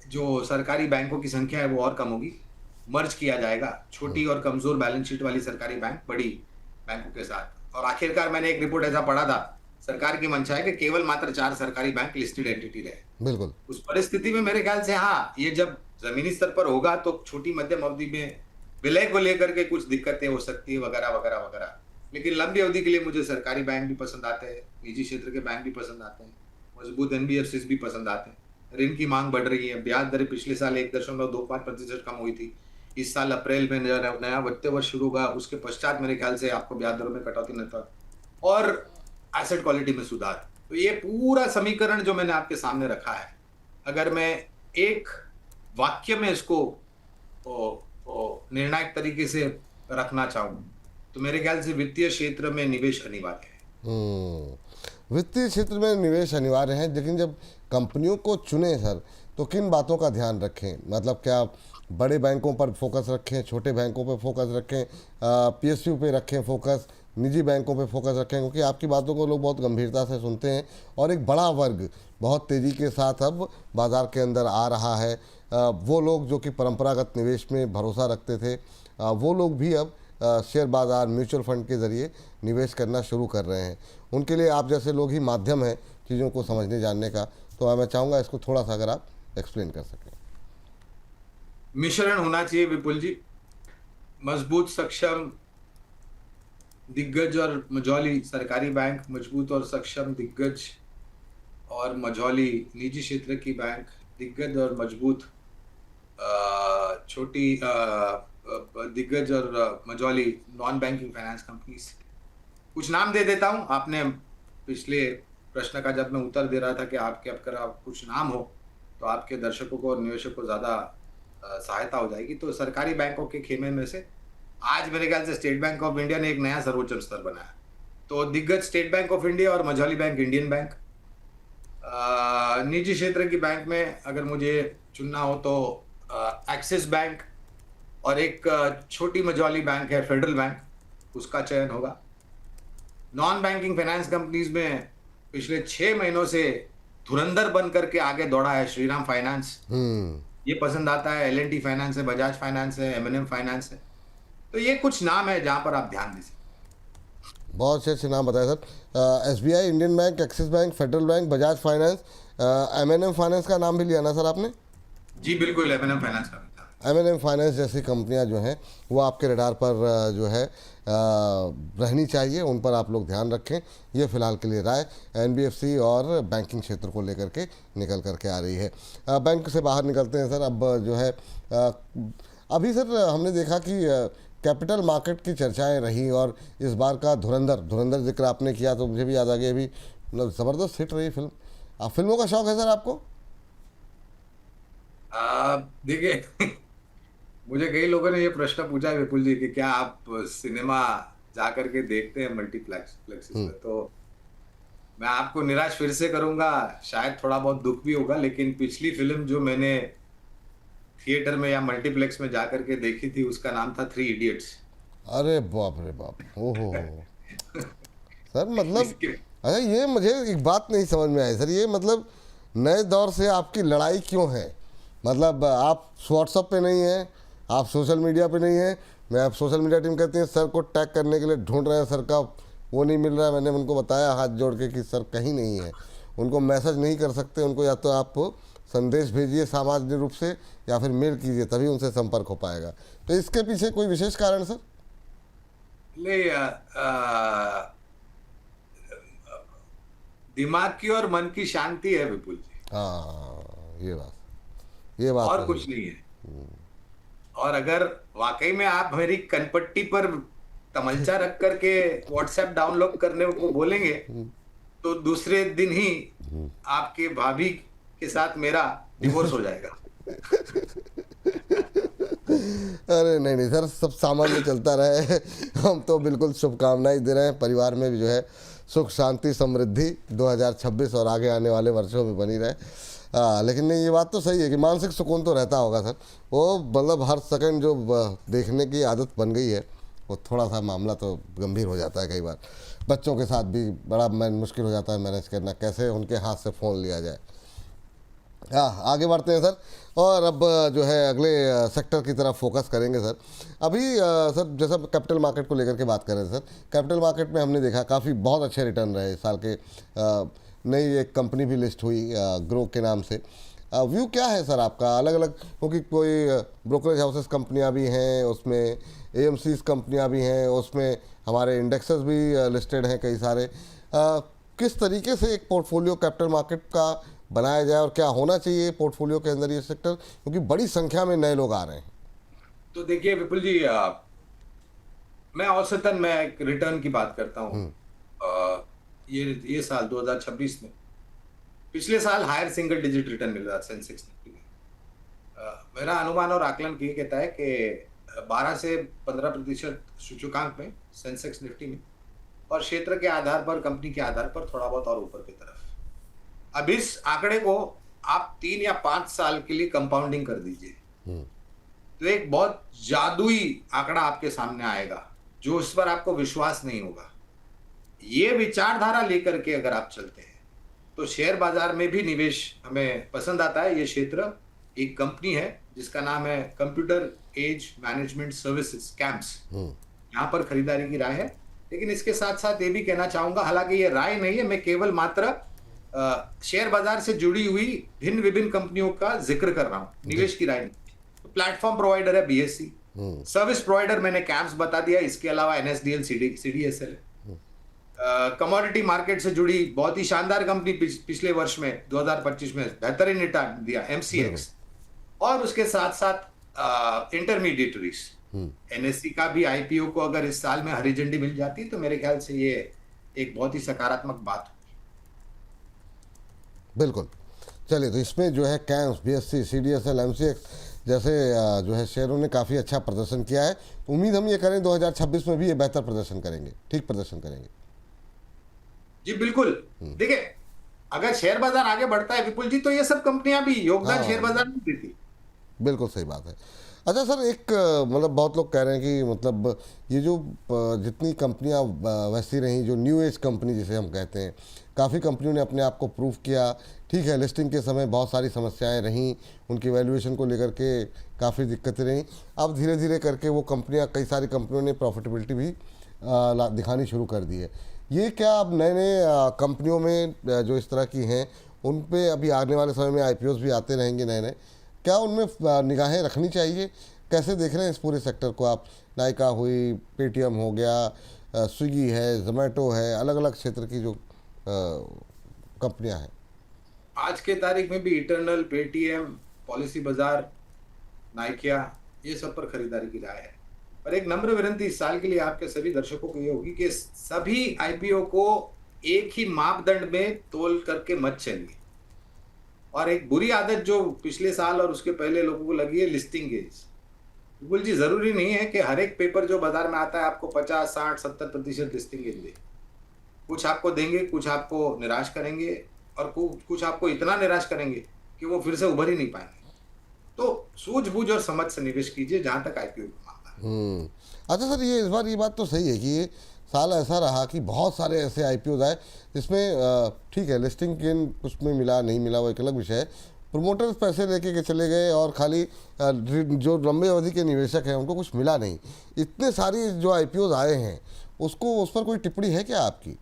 B: जो सरकारी बैंकों की संख्या है वो और कम होगी। मर्ज किया जाएगा छोटी और कमजोर बैलेंस शीट वाली सरकारी बैंक बड़ी बैंकों के साथ। और आखिरकार मैंने एक रिपोर्ट ऐसा पढ़ा था, सरकार की मंशा है कि केवल मात्र 4 सरकारी बैंक लिस्टेड एंटिटी रहे।
A: बिल्कुल।
B: उस परिस्थिति में मेरे ख्याल से हाँ, ये जब जमीनी स्तर पर होगा तो छोटी मध्यम अवधि में विलय को लेकर के कुछ दिक्कतें हो सकती है, वगैरह वगैरह वगैरह। लेकिन लंबी अवधि के लिए मुझे सरकारी बैंक भी पसंद आते हैं, निजी क्षेत्र के बैंक भी पसंद आते हैं, मजबूत एनबीएफसी भी पसंद आते हैं। ऋण की मांग बढ़ रही है, ब्याज दरें पिछले साल 1.25% कम हुई थी। इस साल अप्रैल में नया वित्तीय वर्ष शुरू होगा, उसके पश्चात मेरे ख्याल से आपको ब्याज दरों में कटौती नहीं, और एसेट क्वालिटी में सुधार। तो ये पूरा समीकरण जो मैंने आपके सामने रखा है, अगर मैं एक वाक्य में इसको निर्णायक तरीके से रखना चाहूं, तो मेरे ख्याल से वित्तीय क्षेत्र में निवेश अनिवार्य है।
A: वित्तीय क्षेत्र में निवेश अनिवार्य है, लेकिन जब कंपनियों को चुने सर, तो किन बातों का ध्यान रखें? मतलब क्या बड़े बैंकों पर फोकस रखें, छोटे बैंकों पर फोकस रखें, पीएसयू पे रखें फोकस, निजी बैंकों पे फोकस रखें? क्योंकि आपकी बातों को लोग बहुत गंभीरता से सुनते हैं और एक बड़ा वर्ग बहुत तेज़ी के साथ अब बाज़ार के अंदर आ रहा है। वो लोग जो कि परंपरागत निवेश में भरोसा रखते थे, वो लोग भी अब शेयर बाज़ार, म्यूचुअल फंड के ज़रिए निवेश करना शुरू कर रहे हैं। उनके लिए आप जैसे लोग ही माध्यम हैं चीज़ों को समझने जानने का। तो मैं चाहूँगा इसको थोड़ा सा अगर आप एक्सप्लेन कर सकें।
B: मिश्रण होना चाहिए विपुल जी। मजबूत, सक्षम, दिग्गज और मझौली सरकारी बैंक, मजबूत और सक्षम, दिग्गज और मझौली निजी क्षेत्र की बैंक, दिग्गज और मजबूत छोटी दिग्गज और Majhauli non banking finance companies. कुछ नाम दे देता हूं। आपने पिछले प्रश्न का जब मैं उत्तर दे रहा था कि आपके आप कुछ नाम हो तो आपके दर्शकों को और निवेशकों को ज्यादा सहायता हो जाएगी। तो सरकारी बैंकों के खेमे में से आज मेरे ख्याल से स्टेट बैंक ऑफ इंडिया ने एक नया सर्वोच्च स्तर बनाया। तो दिग्गज स्टेट बैंक ऑफ इंडिया और मझौली बैंक इंडियन बैंक। निजी क्षेत्र की बैंक में अगर मुझे चुनना हो तो एक्सिस बैंक, और एक छोटी मझौली बैंक है फेडरल बैंक, उसका चयन होगा। नॉन बैंकिंग फाइनेंस कंपनीज में पिछले 6 महीनों से धुरंधर बन करके आगे दौड़ा है श्रीराम फाइनेंस, ये पसंद आता है। एल&टी फाइनेंस है, बजाज फाइनेंस है, एम&एम फाइनेंस है। तो ये कुछ नाम है जहां पर आप ध्यान दे सकते।
A: बहुत अच्छे अच्छे नाम बताए sir. SBI, Indian Bank, Axis Bank, Federal Bank, Bajaj Finance, M&M Finance का नाम भी लिया ना सर आपने?
B: जी बिल्कुल, एम&एम फाइनेंस का भी था।
A: एम&एम फाइनेंस जैसी कंपनियां जो हैं वो आपके रडार पर जो है रहनी चाहिए, उन पर आप लोग ध्यान रखें। ये फिलहाल के लिए राय एनबीएफसी और बैंकिंग क्षेत्र को लेकर के निकल करके आ रही है। बैंक से बाहर निकलते हैं सर। अब जो है अभी सर हमने देखा कि कैपिटल मार्केट की चर्चाएं रही, और इस बार का धुरंधर जिक्र आपने किया तो मुझे भी याद आ गया। अभी मतलब ज़बरदस्त हिट रही फिल्म। फिल्मों का शौक़ है सर आपको?
B: देखिए मुझे कई लोगों ने ये प्रश्न पूछा है विपुल जी कि क्या आप सिनेमा जाकर के देखते हैं मल्टीप्लेक्सेस में? तो मैं आपको निराश फिर से करूंगा, शायद थोड़ा बहुत दुख भी होगा, लेकिन पिछली फिल्म जो मैंने थिएटर में या मल्टीप्लेक्स में जाकर के देखी थी उसका नाम था 3 इडियट्स।
A: अरे बाप रे बाप, ओहो सर, मतलब
B: इसके
A: अच्छा ये मुझे एक बात नहीं समझ में आई सर। ये मतलब नए दौर से आपकी लड़ाई क्यों है? मतलब आप व्हाट्सएप पे नहीं हैं, आप सोशल मीडिया पे नहीं हैं। मैं आप सोशल मीडिया टीम कहती है सर को टैग करने के लिए ढूंढ रहे हैं, सर का वो नहीं मिल रहा है। मैंने उनको बताया हाथ जोड़ के कि सर कहीं नहीं है, उनको मैसेज नहीं कर सकते। उनको या तो आप संदेश भेजिए सामान्य रूप से, या फिर मेल कीजिए, तभी उनसे संपर्क हो पाएगा। तो इसके पीछे कोई विशेष कारण सर?
B: दिमाग की और मन की शांति है विपुल जी।
A: हाँ, ये बात
B: और
A: है।
B: कुछ नहीं है। और अगर वाकई में आप मेरी कनपट्टी पर तमंचा रख करके व्हाट्सएप डाउनलोड करने को बोलेंगे तो दूसरे दिन ही आपके भाभी के साथ मेरा डिवोर्स हो जाएगा।
A: अरे नहीं नहीं सर, सब सामान्य चलता रहे। हम तो बिल्कुल शुभकामनाएं दे रहे हैं, परिवार में भी जो है सुख शांति समृद्धि 2026 और आगे आने वाले वर्षों में बनी रहे। लेकिन नहीं, ये बात तो सही है कि मानसिक सुकून तो रहता होगा सर। वो मतलब हर सेकंड जो देखने की आदत बन गई है, वो थोड़ा सा मामला तो गंभीर हो जाता है कई बार। बच्चों के साथ भी बड़ा मुश्किल हो जाता है मैनेज करना, कैसे उनके हाथ से फ़ोन लिया जाए। हाँ, आगे बढ़ते हैं सर, और अब जो है अगले सेक्टर की तरफ फोकस करेंगे सर। अभी सर जैसा कैपिटल मार्केट को लेकर के बात कर रहे हैं सर, कैपिटल मार्केट में हमने देखा काफ़ी बहुत अच्छे रिटर्न रहे इस साल के। नई एक कंपनी भी लिस्ट हुई ग्रो के नाम से। व्यू क्या है सर आपका, अलग अलग, क्योंकि कोई ब्रोकरेज हाउसेस कंपनियां भी हैं उसमें, एएमसीज कंपनियां भी हैं उसमें, हमारे इंडेक्सेस भी लिस्टेड हैं कई सारे। किस तरीके से एक पोर्टफोलियो कैपिटल मार्केट का बनाया जाए और क्या होना चाहिए पोर्टफोलियो के अंदर ये सेक्टर, क्योंकि बड़ी संख्या में नए लोग आ रहे हैं।
B: तो देखिए विपुल जी, मैं औसतन मैं एक रिटर्न की बात करता हूँ। ये साल 2026 में पिछले साल हायर सिंगल डिजिट रिटर्न मिल रहा सेंसेक्स निफ्टी में। मेरा अनुमान और आकलन ये कहता है कि 12 से 15% सूचकांक में सेंसेक्स निफ्टी में, और क्षेत्र के आधार पर, कंपनी के आधार पर थोड़ा बहुत और ऊपर की तरफ। अब इस आंकड़े को आप 3 या 5 साल के लिए कंपाउंडिंग कर दीजिए तो एक बहुत जादुई आंकड़ा आपके सामने आएगा, जो उस पर आपको विश्वास नहीं होगा। ये विचारधारा लेकर के अगर आप चलते हैं तो शेयर बाजार में भी निवेश हमें पसंद आता है। ये क्षेत्र, एक कंपनी है जिसका नाम है Computer Age Management Services, CAMS, यहाँ पर खरीदारी की राय है। लेकिन इसके साथ साथ ये भी कहना चाहूंगा, हालांकि ये राय नहीं है, मैं केवल मात्र शेयर बाजार से जुड़ी हुई भिन्न विभिन्न कंपनियों का जिक्र कर रहा हूँ, निवेश की राय नहीं। प्लेटफॉर्म प्रोवाइडर है बीएससी, सर्विस प्रोवाइडर मैंने कैम्प्स बता दिया, इसके अलावा एनएसडीएल, सीडीएसएल है। कमोडिटी मार्केट से जुड़ी बहुत ही शानदार कंपनी, पिछले वर्ष में 2025 में बेहतरीन रिटर्न दिया, एमसीएक्स। और उसके साथ साथ इंटरमीडिएटरीज, एनएससी का भी आईपीओ को अगर इस साल में हरी झंडी मिल जाती तो मेरे ख्याल से ये एक बहुत ही सकारात्मक बात।
A: बिल्कुल। चलिए, तो इसमें जो है कैम्स, बीएससी, सीडीएसएल, एमसीएक्स जैसे जो है शेयरों ने काफ़ी अच्छा प्रदर्शन किया है। उम्मीद हम ये करें 2026 में भी ये बेहतर प्रदर्शन करेंगे, ठीक प्रदर्शन करेंगे।
B: जी बिल्कुल। देखिए, अगर शेयर बाजार आगे बढ़ता है विपुल जी, तो ये सब कंपनियां भी योगदान शेयर बाजार में देती।
A: बिल्कुल सही बात है। अच्छा सर, एक मतलब बहुत लोग कह रहे हैं कि मतलब ये जो जितनी कंपनियां वैसी रहीं, जो न्यू एज कंपनी जिसे हम कहते हैं, काफ़ी कंपनियों ने अपने आप को प्रूव किया। ठीक है, लिस्टिंग के समय बहुत सारी समस्याएं रहीं, उनकी वैल्यूएशन को लेकर के काफ़ी दिक्कतें रहीं। अब धीरे धीरे करके वो कंपनियां, कई सारी कंपनियों ने प्रॉफिटेबिलिटी भी दिखानी शुरू कर दी है। ये क्या अब नए नए कंपनियों में जो इस तरह की हैं, उन पे अभी आने वाले समय में आईपीओस भी आते रहेंगे नए नए, क्या उनमें निगाहें रखनी चाहिए? कैसे देख रहे हैं इस पूरे सेक्टर को आप? नायका हुई, पेटीएम हो गया, स्विगी है, जोमेटो है, अलग अलग क्षेत्र की जो कंपनियां हैं।
B: आज के तारीख में भी इटर्नल, पेटीएम, पॉलिसी बाजार, नाइकिया, ये सब पर खरीदारी की राय है। पर एक नम्र विनती इस साल के लिए आपके सभी दर्शकों को ये होगी कि सभी आईपीओ को एक ही मापदंड में तोल करके मत चलिए। और एक बुरी आदत जो पिछले साल और उसके पहले लोगों को लगी है, लिस्टिंग एज। बिल्कुल जी, जरूरी नहीं है कि हर एक पेपर जो बाजार में आता है आपको 50, 60, 70% लिस्टिंग एज दे। कुछ आपको देंगे, कुछ आपको निराश करेंगे, और कुछ आपको इतना निराश करेंगे कि वो फिर से उभर ही नहीं पाएंगे। तो सूझबूझ और समझ से निवेश कीजिए जहां तक आईपीओ का मामला है।
A: अच्छा सर, ये इस बार ये बात तो सही है कि ये साल ऐसा रहा कि बहुत सारे ऐसे आईपीओ आए जिसमें ठीक है, लिस्टिंग गेन कुछ में मिला, नहीं मिला वो एक अलग विषय है। प्रोमोटर्स पैसे लेके के चले गए और खाली जो लंबे अवधि के निवेशक हैं उनको कुछ मिला नहीं। इतने सारी जो आईपीओ आए हैं, उसको, उस पर कोई टिप्पणी है क्या आपकी?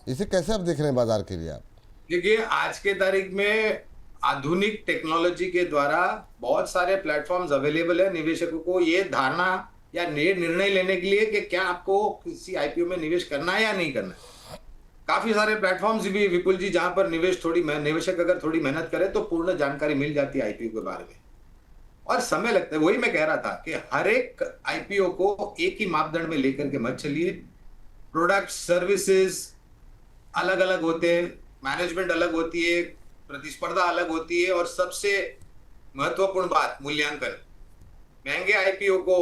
A: इसे कैसे आप देख रहे हैं बाजार के लिए आप?
B: देखिए, आज के तारीख में आधुनिक टेक्नोलॉजी के द्वारा बहुत सारे प्लेटफॉर्म्स अवेलेबल है निवेशकों को ये धारणा या निर्णय लेने के लिए कि क्या आपको किसी आईपीओ में निवेश करना है या नहीं करना है। काफी सारे प्लेटफॉर्म्स भी विपुल जी, जहां पर निवेशक अगर थोड़ी मेहनत करे तो पूर्ण जानकारी मिल जाती है आईपीओ के बारे में, और समय लगता है। वही मैं कह रहा था कि हर एक आईपीओ को एक ही मापदंड में लेकर के मत चलिए। प्रोडक्ट, सर्विसेज अलग अलग होते हैं, मैनेजमेंट अलग होती है, प्रतिस्पर्धा अलग होती है, और सबसे महत्वपूर्ण बात मूल्यांकन। महंगे आईपीओ को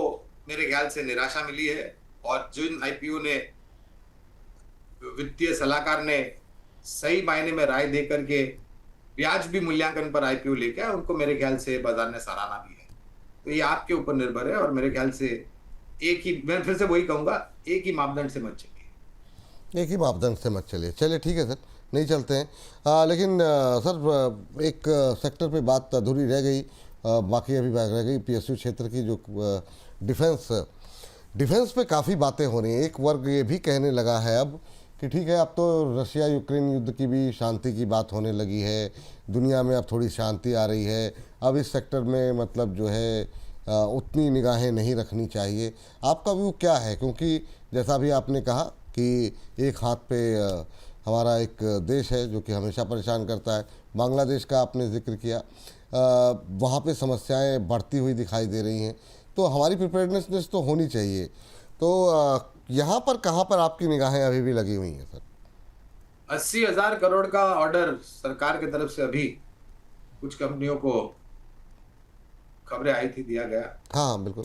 B: मेरे ख्याल से निराशा मिली है, और जिन आईपीओ ने वित्तीय सलाहकार ने सही मायने में राय दे करके ब्याज भी मूल्यांकन पर आईपीओ लेके आए, उनको मेरे ख्याल से बाजार ने सराहना भी है। तो ये आपके ऊपर निर्भर है, और मेरे ख्याल से एक ही, मैं फिर से वही कहूंगा, एक ही मापदंड से मत चलिए।
A: एक ही मापदंड से मत चलिए। चलिए ठीक है सर, नहीं चलते हैं। लेकिन सर एक सेक्टर पे बात अधूरी रह गई, बाकी अभी रह गई पीएसयू क्षेत्र की, जो डिफेंस डिफेंस पे काफ़ी बातें हो रही हैं। एक वर्ग ये भी कहने लगा है अब कि ठीक है, अब तो रशिया यूक्रेन युद्ध की भी शांति की बात होने लगी है, दुनिया में अब थोड़ी शांति आ रही है, अब इस सेक्टर में मतलब जो है उतनी निगाहें नहीं रखनी चाहिए। आपका व्यू क्या है? क्योंकि जैसा भी आपने कहा कि एक हाथ पे हमारा एक देश है जो कि हमेशा परेशान करता है, बांग्लादेश का आपने जिक्र किया, वहाँ पे समस्याएं बढ़ती हुई दिखाई दे रही हैं, तो हमारी प्रिपेयर्डनेस तो होनी चाहिए। तो यहाँ पर कहाँ पर आपकी निगाहें अभी भी लगी हुई हैं सर?
B: 80,000 करोड़ का ऑर्डर सरकार की तरफ से अभी कुछ कंपनियों को, खबरें आई थी, दिया गया।
A: हाँ हाँ बिल्कुल।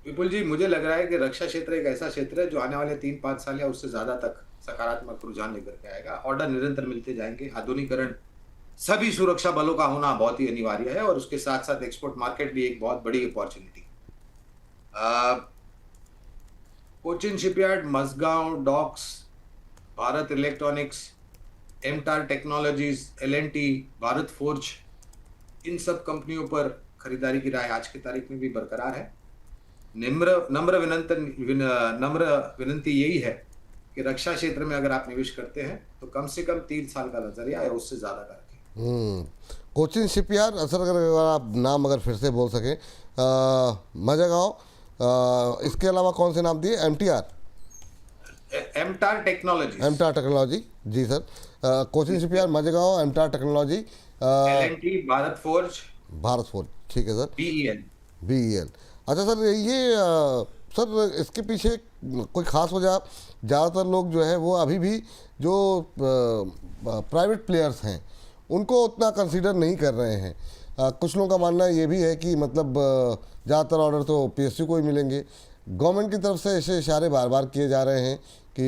B: विपुल जी, मुझे लग रहा है कि रक्षा क्षेत्र एक ऐसा क्षेत्र है जो आने वाले 3-5 साल या उससे ज्यादा तक सकारात्मक रुझान लेकर के आएगा। ऑर्डर निरंतर मिलते जाएंगे। आधुनिकीकरण, सभी सुरक्षा बलों का होना बहुत ही अनिवार्य है, और उसके साथ साथ एक्सपोर्ट मार्केट भी एक बहुत बड़ी opportunity. Cochin Shipyard, Mazagon Docks, Bharat Electronics, MTAR Technologies, L&T, Bharat Forge, इन सब कंपनियों पर खरीदारी की राय आज की तारीख में भी बरकरार है। नम्र विनंती यही है कि रक्षा क्षेत्र में अगर आप निवेश करते हैं तो कम से कम 3 साल का नजरिया या उससे ज्यादा करके।
A: कोचिन शिपयार्ड, अगर आप नाम अगर फिर से बोल सकें, मजगांव, इसके अलावा कौन से नाम दिए?
B: एमटार टेक्नोलॉजी।
A: एमटार टेक्नोलॉजी, जी sir. Cochin Shipyard, Mazagon, MTAR Technology,
B: L&T, Bharat Forge.
A: Bharat Forge, ठीक है सर।
B: बीईएल।
A: बीईएल, अच्छा सर। ये सर इसके पीछे कोई ख़ास वजह? ज़्यादातर लोग जो है वो अभी भी जो प्राइवेट प्लेयर्स हैं उनको उतना कंसीडर नहीं कर रहे हैं। कुछ लोगों का मानना ये भी है कि मतलब ज़्यादातर ऑर्डर तो पीएसयू को ही मिलेंगे। गवर्नमेंट की तरफ से ऐसे इशारे बार बार किए जा रहे हैं कि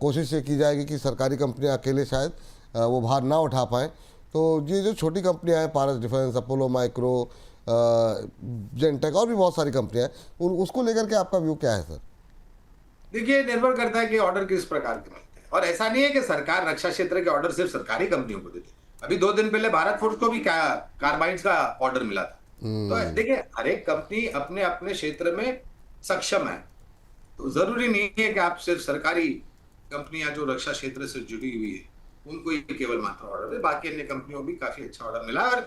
A: कोशिश ये की जाएगी कि सरकारी कंपनियां अकेले शायद वो भार ना उठा पाएँ। तो ये जो छोटी कंपनियां हैं, पारस डिफेंस, अपोलो माइक्रो, जेनटेक और भी बहुत सारी कंपनियां हैं, उसको लेकर के आपका व्यू क्या है सर?
B: देखिए, निर्भर करता है कि ऑर्डर किस प्रकार के मिलते हैं, और ऐसा नहीं है कि सरकार रक्षा क्षेत्र के ऑर्डर सिर्फ सरकारी कंपनियों को देती है। अभी 2 दिन पहले भारत फोर्ज को भी कार्बाइड्स का ऑर्डर मिला था। तो देखिए, हर एक कंपनी अपने अपने क्षेत्र में सक्षम है, तो जरूरी नहीं है कि आप सिर्फ सरकारी कंपनियां जो रक्षा क्षेत्र से जुड़ी हुई है उनको ही केवल मात्र ऑर्डर है। बाकी अन्य कंपनियों भी काफी अच्छा ऑर्डर मिला, और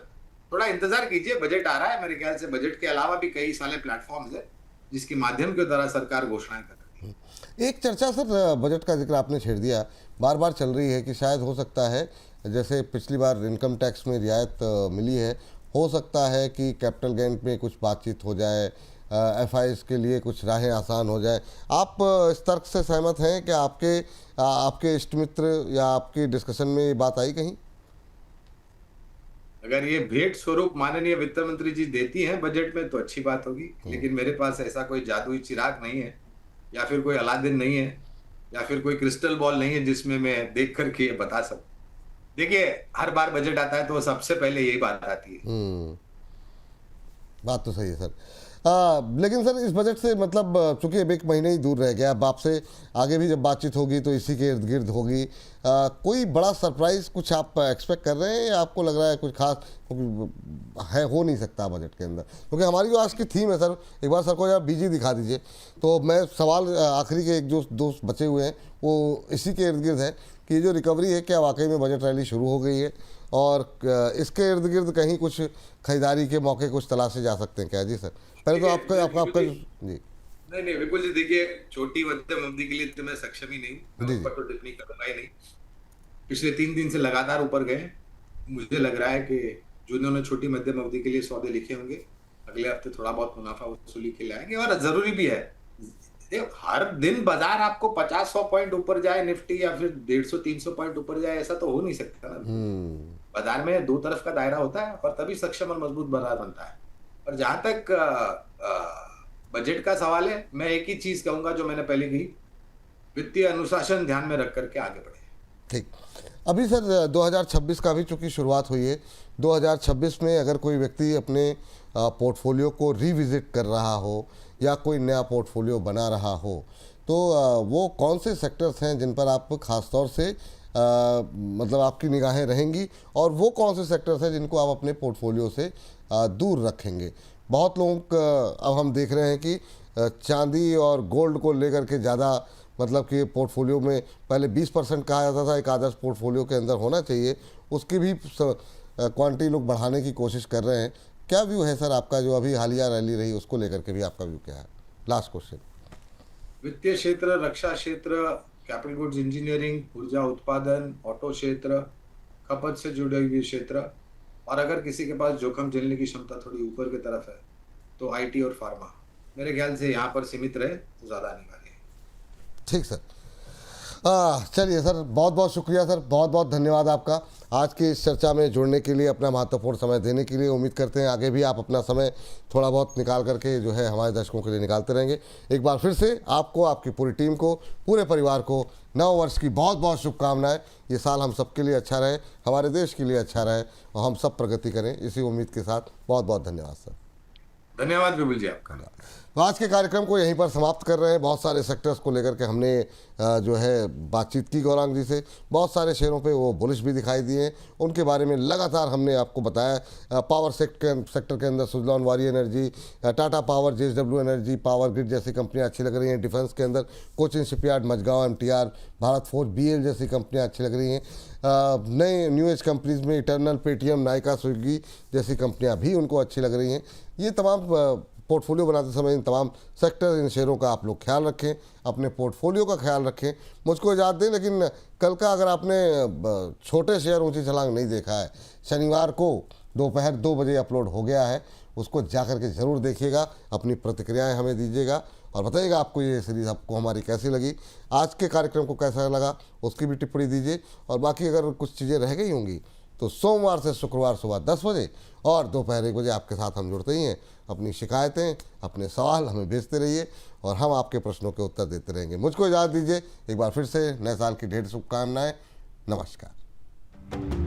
B: थोड़ा इंतजार कीजिए, बजट आ रहा है। मेरे ख्याल से बजट के अलावा भी कई सारे प्लेटफॉर्म्स है जिसके माध्यम के द्वारा सरकार घोषणाएं कर रही है।
A: एक चर्चा सर, बजट का जिक्र आपने छेड़ दिया, बार बार चल रही है कि शायद हो सकता है, जैसे पिछली बार इनकम टैक्स में रियायत मिली है, हो सकता है कि कैपिटल गेन में कुछ बातचीत हो जाए, एफआईएस के लिए कुछ राहें आसान हो जाए। आप इस तर्क से सहमत हैं कि आपके इष्ट मित्र या आपकी डिस्कशन में ये बात आई कहीं?
B: अगर ये भेंट स्वरूप माननीय वित्त मंत्री जी देती हैं बजट में तो अच्छी बात होगी, लेकिन मेरे पास ऐसा कोई जादुई चिराग नहीं है, या फिर कोई अलादीन नहीं है, या फिर कोई क्रिस्टल बॉल नहीं है जिसमें मैं देख करके ये बता सकूं। देखिए, हर बार बजट आता है तो सबसे पहले यही बात आती है।
A: बात तो सही है सर। लेकिन सर इस बजट से मतलब चूंकि अब 1 महीने ही दूर रह गया, अब आपसे आगे भी जब बातचीत होगी तो इसी के इर्द गिर्द होगी। कोई बड़ा सरप्राइज कुछ आप एक्सपेक्ट कर रहे हैं, या आपको लग रहा है कुछ खास है, हो नहीं सकता बजट के अंदर? क्योंकि हमारी जो आज की थीम है सर, एक बार सर को जरा बीजी दिखा दीजिए। तो मैं सवाल आखिरी के एक जो दोस्त बचे हुए हैं वो इसी के इर्द गिर्द है कि जो रिकवरी है, क्या वाकई में बजट रैली शुरू हो गई है, और इसके इर्द गिर्द कहीं कुछ खरीदारी के मौके कुछ तलाशे जा सकते हैं क्या? जी सर, पहले तो आपका जी।
B: नहीं विपुल जी, देखिए, छोटी मध्यम अवधि के लिए तो मैं सक्षम ही नहीं, मैं ऊपर तो टिप्पणी करूंगा ही नहीं। पिछले 3 दिन से लगातार ऊपर गए। मुझे लग रहा है कि जो इन्होंने छोटी मध्यम अवधि के लिए सौदे लिखे होंगे, अगले हफ्ते थोड़ा बहुत मुनाफा वसूली के लाएंगे, और जरूरी भी है। ये हर दिन बाजार आपको 50-100 पॉइंट ऊपर जाए निफ्टी या फिर 150-300 पॉइंट ऊपर जाए, ऐसा तो हो नहीं सकता ना। बाजार में दो तरफ का दायरा होता है और तभी सक्षम और मजबूत बाजार बनता है। और जहां तक बजट का सवाल है, मैं एक ही चीज कहूंगा जो मैंने पहले कही, वित्तीय अनुशासन ध्यान में रख करके आगे बढ़े।
A: ठीक। अभी सर 2026 का भी चूंकि शुरुआत हुई है, 2026 में अगर कोई व्यक्ति अपने पोर्टफोलियो को रिविजिट कर रहा हो या कोई नया पोर्टफोलियो बना रहा हो, तो वो कौन से सेक्टर्स हैं जिन पर आप खास तौर से मतलब आपकी निगाहें रहेंगी, और वो कौन से सेक्टर्स हैं जिनको आप अपने पोर्टफोलियो से दूर रखेंगे? बहुत लोग अब हम देख रहे हैं कि चांदी और गोल्ड को लेकर के ज़्यादा मतलब कि पोर्टफोलियो में पहले 20% कहा जाता था एक आदर्श पोर्टफोलियो के अंदर होना चाहिए, उसकी भी क्वांटिटी लोग बढ़ाने की कोशिश कर रहे हैं। क्या व्यू है सर आपका, जो अभी हालिया रैली रही उसको लेकर के भी आपका व्यू क्या है? Last question.
B: वित्तीय क्षेत्र, रक्षा क्षेत्र, कैपिटल गुड्स इंजीनियरिंग, ऊर्जा उत्पादन, ऑटो क्षेत्र, खपत से जुड़े हुए क्षेत्र, और अगर किसी के पास जोखिम झेलने की क्षमता थोड़ी ऊपर की तरफ है तो आईटी और फार्मा, मेरे ख्याल से यहाँ पर सीमित रहे तो ज़्यादा आने वाले हैं।
A: ठीक सर। चलिए सर, बहुत बहुत शुक्रिया सर, बहुत बहुत धन्यवाद आपका आज की इस चर्चा में जुड़ने के लिए, अपना महत्वपूर्ण समय देने के लिए। उम्मीद करते हैं आगे भी आप अपना समय थोड़ा बहुत निकाल करके जो है हमारे दर्शकों के लिए निकालते रहेंगे। एक बार फिर से आपको, आपकी पूरी टीम को, पूरे परिवार को नव वर्ष की बहुत बहुत शुभकामनाएं। ये साल हम सबके लिए अच्छा रहे, हमारे देश के लिए अच्छा रहे और हम सब प्रगति करें, इसी उम्मीद के साथ बहुत बहुत धन्यवाद सर।
B: धन्यवाद विपुल जी आपका।
A: तो आज के कार्यक्रम को यहीं पर समाप्त कर रहे हैं। बहुत सारे सेक्टर्स को लेकर के हमने जो है बातचीत की गौरांग जी से। बहुत सारे शेयरों पे वो बुलिश भी दिखाई दिए, उनके बारे में लगातार हमने आपको बताया। पावर सेक्टर के अंदर Suzlon Waaree Energy, Tata Power, JSW Energy, Power Grid जैसी कंपनियां अच्छी लग रही हैं। डिफेंस के अंदर Cochin Shipyard, Mazagon MTR, Bharat Forge, BL जैसी कंपनियां अच्छी लग रही हैं। नए न्यू एज कंपनीज में इटर्नल, पेटीएम, नायका, स्विगी जैसी कंपनियां भी उनको अच्छी लग रही हैं। ये तमाम पोर्टफोलियो बनाते समय इन तमाम सेक्टर, इन शेयरों का आप लोग ख्याल रखें, अपने पोर्टफोलियो का ख्याल रखें। मुझको इजाज़त दें, लेकिन कल का अगर आपने छोटे शेयर ऊंची छलांग नहीं देखा है, शनिवार को दोपहर 2 बजे अपलोड हो गया है, उसको जाकर के ज़रूर देखिएगा। अपनी प्रतिक्रियाएं हमें दीजिएगा और बताइएगा आपको ये सीरीज़ आपको हमारी कैसी लगी, आज के कार्यक्रम को कैसा लगा, उसकी भी टिप्पणी दीजिए। और बाकी अगर कुछ चीज़ें रह गई होंगी तो सोमवार से शुक्रवार सुबह 10 बजे और दोपहर 1 बजे आपके साथ हम जुड़ते ही हैं। अपनी शिकायतें, अपने सवाल हमें भेजते रहिए और हम आपके प्रश्नों के उत्तर देते रहेंगे। मुझको इजाज़त दीजिए। एक बार फिर से नए साल की ढेर शुभकामनाएं। नमस्कार।